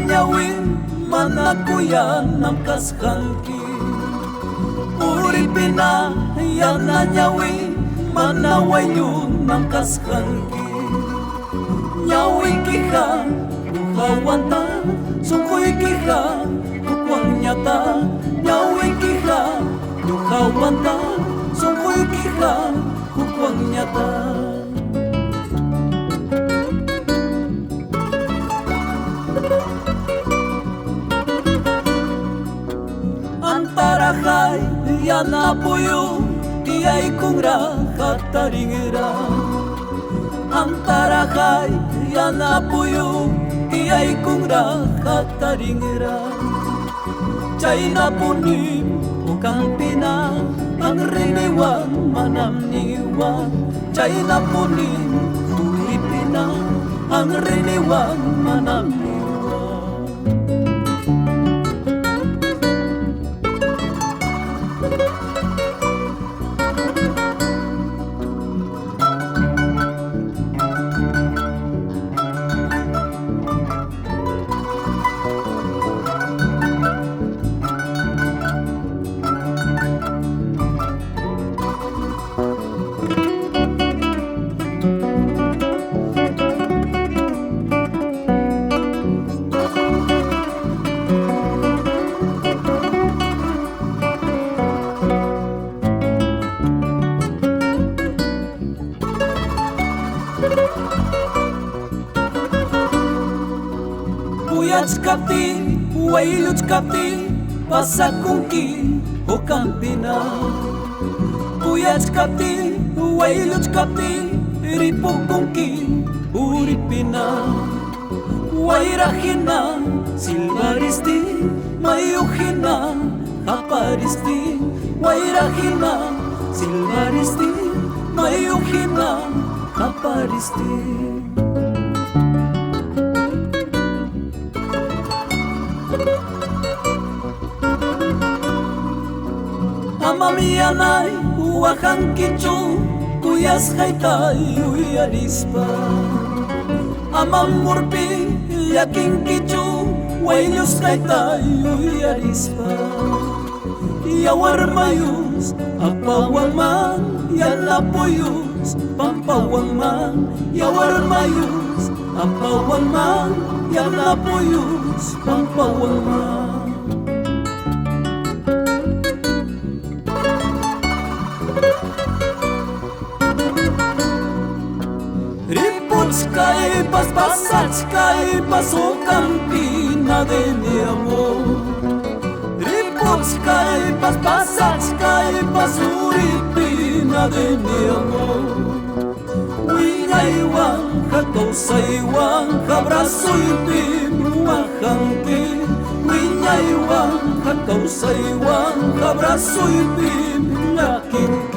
ñawin mana kuyanam kasqanki. Uripina yana ñawin mana waynunam kasqanki. Ñawinkiqa uqawanta, sunquykiqa ukwanñata. Ñawinkiqa uqawanta, sunquykiqa ukwanñata. Antarahay yana puyo tiyay kong rahataringira. Antarahay yana puyo tiyay kong rahataringira. Chay na punim ukang pina ang riniwan manamniwan. Chay na punim uripina ang riniwan manamniwan. Puyats kapti, wailuts kapti, pasakungki o kampina. Puyats kapti, wailuts kapti, ripukungki uripina. Wairahina, silvaristi, mayuhina, kaparisti. Wairahina, silvaristi, mayuhina, kaparisti. Amamianay, uwahan kichu, kuyas haytay uyarispa. Amamurpi, yakin kichu, wailyos haytay uyarispa. Yawar mayus, apawang man, yanapuyus, pampawang man. Yawar mayus, apawang man, yanapuyus, pampawang man. Ripuchkay, paspasachkay, pasokampina de mi amor. Ripuchkay, paspasachkay, pasuripina de mi amor. Wiñaywan, katosaywan, kabrasoypim wahanki. Wiñaywan, katosaywan, kabrasoypim lakinki.